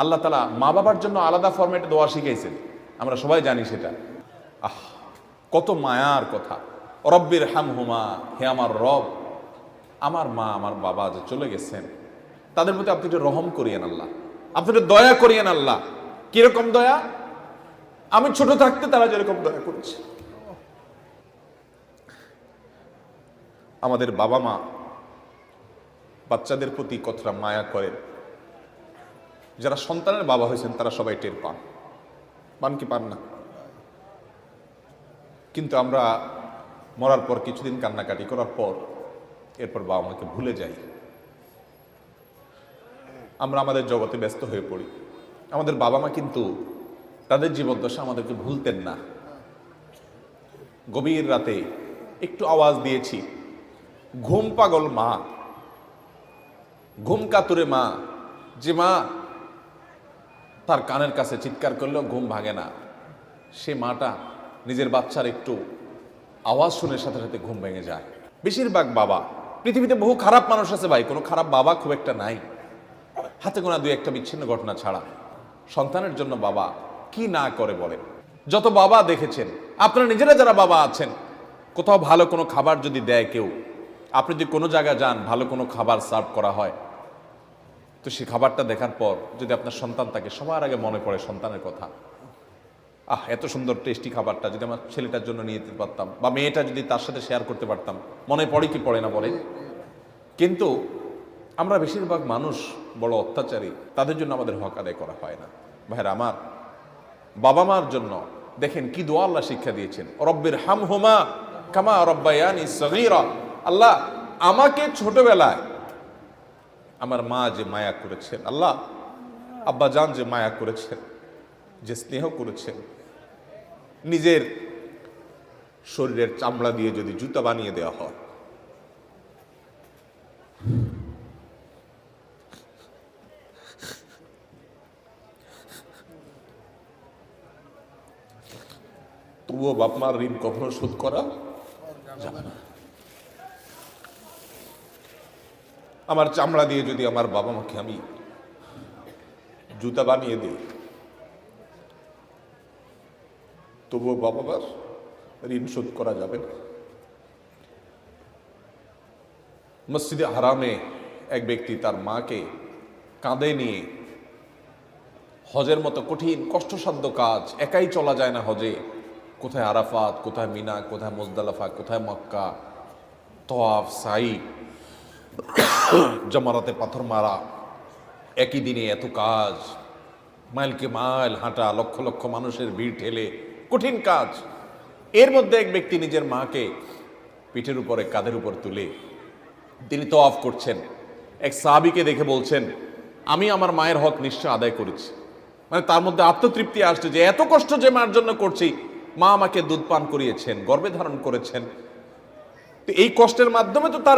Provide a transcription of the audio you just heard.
আল্লাহ তাআলা মা বাবার জন্য আলাদা ফরম্যাটে দোয়া শিখাইছেন, আমরা সবাই জানি সেটা। কত মায়ার কথা। রব্বির হামহুমা, হে আমার রব, আমার মা আমার বাবা যে চলে গেছেন তাদের প্রতি আপনি একটু রহম করিয়েন আল্লাহ, আপনি একটু দয়া করিয়েন আল্লাহ। কিরকম দয়া? আমি ছোট থাকতে তারা যেরকম দয়া করেছে। আমাদের বাবা মা বাচ্চাদের প্রতি কতটা মায়া করেন, যারা সন্তানের বাবা হয়েছেন তারা সবাই টের পান কি পান না? কিন্তু আমরা মরার পর কিছুদিন কান্নাকাটি করার পর এরপর বাবা মাকে ভুলে যাই। আমরা আমাদের জগতে ব্যস্ত হয়ে পড়ি। আমাদের বাবা মা কিন্তু তাদের জীবদ্দশা আমাদেরকে ভুলতেন না। গভীর রাতে একটু আওয়াজ দিয়েছি, ঘুম পাগল মা, ঘুম কাতুরে মা, যে মা তার কানের কাছে চিৎকার করলেও ঘুম ভাঙে না, সে মাটা নিজের বাচ্চার একটু আওয়াজ শুনে সাথে সাথে ঘুম ভেঙে যায়। বেশিরভাগ বাবা, পৃথিবীতে বহু খারাপ মানুষ আছে ভাই, কোনো খারাপ বাবা খুব একটা নাই, হাতে গোনা দুই একটা বিচ্ছিন্ন ঘটনা ছাড়া। সন্তানের জন্য বাবা কি না করে বলেন। যত বাবা দেখেছেন, আপনারা নিজেরা যারা বাবা আছেন, কোথাও ভালো কোনো খাবার যদি দেয় কেউ, আপনি যদি কোনো জায়গায় যান ভালো কোনো খাবার সার্ভ করা হয়, তো সেই খাবারটা দেখার পর যদি আপনার সন্তান থাকে, সবার আগে মনে পড়ে সন্তানের কথা। এত সুন্দর টেস্টি খাবারটা যদি আমার ছেলেটার জন্য নিয়ে যেতে পারতাম, বা মেয়েটা যদি তার সাথে শেয়ার করতে পারতাম, মনে পড়ে কি পড়ে না বলেন? কিন্তু আমরা বেশিরভাগ মানুষ বড় অত্যাচারী, তাদের জন্য আমাদের হক আদায় করা হয় না। ভাইরা আমার, বাবা মার জন্য দেখেন কি দোয়া আল্লাহ শিক্ষা দিয়েছেন, রব্বির হামহুমা কামা রব্বায়ানি সগীরা। আল্লাহ আমাকে ছোটবেলায় আমার মা যে মায়া করেছেন, আল্লাহ আব্বা জান যে মায়া করেছেন, যে স্নেহ করেছেন, নিজের শরীরের চামড়া দিয়ে যদি জুতা বানিয়ে দেওয়া হয়, তবুও বাপ মার ঋণ কখনো শোধ করা যাবে না। আমার চামড়া দিয়ে যদি আমার বাবা মাকে আমি জুতা বানিয়ে দিই, তবুও বাবা মার ঋণ শোধ করা যাবে না। মসজিদে হারামে এক ব্যক্তি তার মাকে কাঁধে নিয়ে হজের মতো কঠিন কষ্টসাধ্য কাজ, একাই চলা যায় না হজে, কোথায় আরাফাত, কোথায় মিনা, কোথায় মুজদালিফা, কোথায় মক্কা, তওয়াফ, সাই, জমারাতে পাথর মারা, একই দিনে এত কাজ, মাইলকে মাইল হাঁটা, লক্ষ লক্ষ মানুষের ভিড় ঠেলে, কঠিন কাজ। এর মধ্যে এক ব্যক্তি নিজের মাকে পিঠের উপরে, কাঁধের উপর তুলে তিনি তওয়াফ করছেন। এক সাহাবীকে দেখে বলছেন, আমি আমার মায়ের হক নিশ্চয় আদায় করেছি। মানে তার মধ্যে আত্মতৃপ্তি আসছে যে এত কষ্ট যে মার জন্য করছি, মা আমাকে দুধ পান করিয়েছেন, গর্ভে ধারণ করেছেন, তো এই কষ্টের মাধ্যমে তো তার